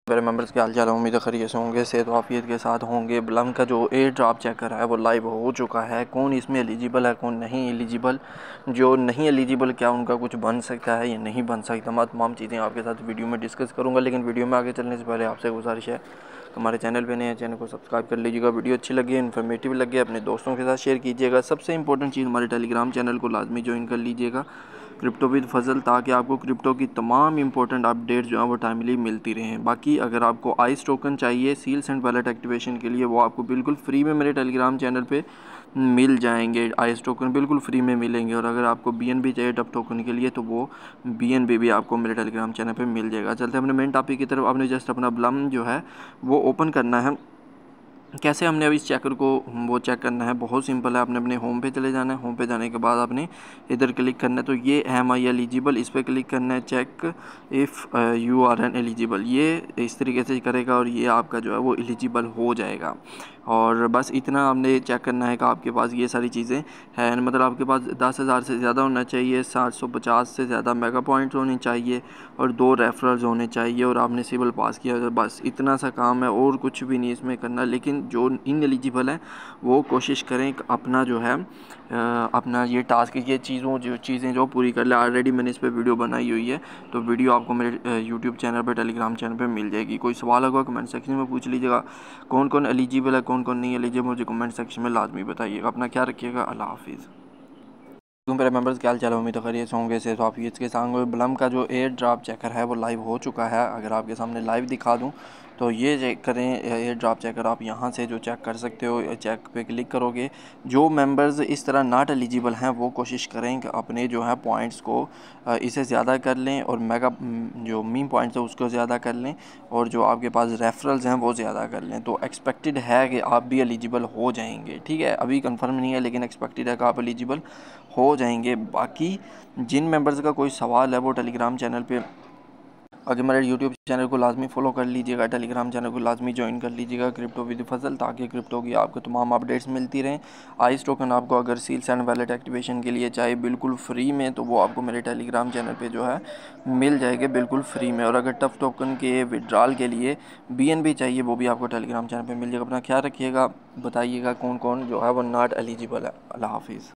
मेरे मेंबर्स के हाल चाल उम्मीद खैरियत से होंगे, सेहत वाफियत के साथ होंगे। ब्लम का जो एयर ड्रॉप चेकर है वो लाइव हो चुका है। कौन इसमें एलिजिबल है, कौन नहीं एलिजिबल, जो नहीं एलिजिबल क्या उनका कुछ बन सकता है या नहीं बन सकता, मैं तमाम चीज़ें आपके साथ वीडियो में डिस्कस करूँगा। लेकिन वीडियो में आगे चलने से पहले आपसे गुजारिश है हमारे चैनल पे नए हैं, चैनल को सब्सक्राइब कर लीजिएगा। वीडियो अच्छी लगी, इन्फॉर्मेटिव लगे, अपने दोस्तों के साथ शेयर कीजिएगा। सबसे इंपॉर्टेंट चीज़, हमारे टेलीग्राम चैनल को लाजमी ज्वाइन कर लीजिएगा, क्रिप्टो विद फजल, ताकि आपको क्रिप्टो की तमाम इंपॉर्टेंट अपडेट्स जो हैं वो टाइमली मिलती रहें। बाकी अगर आपको आइस टोकन चाहिए सील्स एंड वैलेट एक्टिवेशन के लिए, वो आपको बिल्कुल फ्री में मेरे टेलीग्राम चैनल पे मिल जाएंगे। आइस टोकन बिल्कुल फ्री में मिलेंगे। और अगर आपको BNB चाहिए टफ टोकन के लिए, तो वो BNB भी आपको मेरे टेलीग्राम चैनल पे मिल जाएगा। चलते हैं अपने मेन टॉपिक की तरफ। आपने जस्ट अपना ब्लम जो है वो ओपन करना है। कैसे हमने अब इस चेकर को वो चेक करना है, बहुत सिंपल है। आपने अपने होम पे चले जाना है। होम पे जाने के बाद आपने इधर क्लिक करना है, तो ये एम आई एलिजिबल, इस पर क्लिक करना है। Check if you are an eligible, ये इस तरीके से करेगा और ये आपका जो है वो एलिजिबल हो जाएगा। और बस इतना आपने चेक करना है कि आपके पास ये सारी चीज़ें हैं, मतलब आपके पास 10,000 से ज़्यादा होना चाहिए, 750 से ज़्यादा मेगा पॉइंट्स होने चाहिए और 2 रेफरल्स होने चाहिए, और आपने सिविल पास किया। तो बस इतना सा काम है, और कुछ भी नहीं इसमें करना। लेकिन जो इन एलिजिबल हैं वो कोशिश करें कि अपना जो है अपना ये टास्क, ये चीज़ें जो पूरी कर ले। ऑलरेडी मैंने इस पर वीडियो बनाई हुई है, तो वीडियो आपको मेरे यूट्यूब चैनल पर, टेलीग्राम चैनल पर मिल जाएगी। कोई सवाल होगा कमेंट सेक्शन में पूछ लीजिएगा। कौन कौन एलिजिबल है, कौन कौन नहीं एलिजिबल, मुझे कमेंट सेक्शन में लाजमी बताइएगा। अपना ख्याल रखिएगा। अल्लाह हाफिज़। मेरे मेंबर्स क्या हाल चाल उम्मीद खैरियत से होंगे, सेहत वाफियत के साथ। ब्लम का जो एयर ड्रॉप चेकर है वो लाइव हो चुका है। अगर आपके सामने लाइव दिखा दूं तो ये चेक करें, एयर ड्रॉप चेकर आप यहां से जो चेक कर सकते हो। चेक पे क्लिक करोगे। जो मेंबर्स इस तरह नॉट एलिजिबल हैं वो कोशिश करें कि अपने जो है पॉइंट्स को इसे ज़्यादा कर लें, और मेगा जो मीम पॉइंट्स है उसको ज़्यादा कर लें, और जो आपके पास रेफरल्स हैं वो ज़्यादा कर लें। तो एक्सपेक्टेड है कि आप भी एलिजिबल हो जाएंगे। ठीक है, अभी कंफर्म नहीं है, लेकिन एक्सपेक्टेड है कि आप एलिजिबल हो जाएंगे। बाकी जिन मेंबर्स का कोई सवाल है वो टेलीग्राम चैनल पे, अगर मेरे यूट्यूब चैनल को लाजमी फॉलो कर लीजिएगा, टेलीग्राम चैनल को लाजमी ज्वाइन कर लीजिएगा, क्रिप्टो विद फजल, ताकि क्रिप्टो की आपको तमाम अपडेट्स मिलती रहें। आइस टोकन आपको अगर सील्स एंड वैलेट एक्टिवेशन के लिए चाहिए बिल्कुल फ्री में, तो वो आपको मेरे टेलीग्राम चैनल पे जो है मिल जाएगा बिल्कुल फ्री में। और अगर टफ टोकन के विड्रॉल के लिए BNB चाहिए, वो भी आपको टेलीग्राम चैनल पर मिल जाएगा। अपना ख्याल रखिएगा, बताइएगा कौन कौन जो है वो नॉट एलिजिबल है। अल्लाह हाफिज़।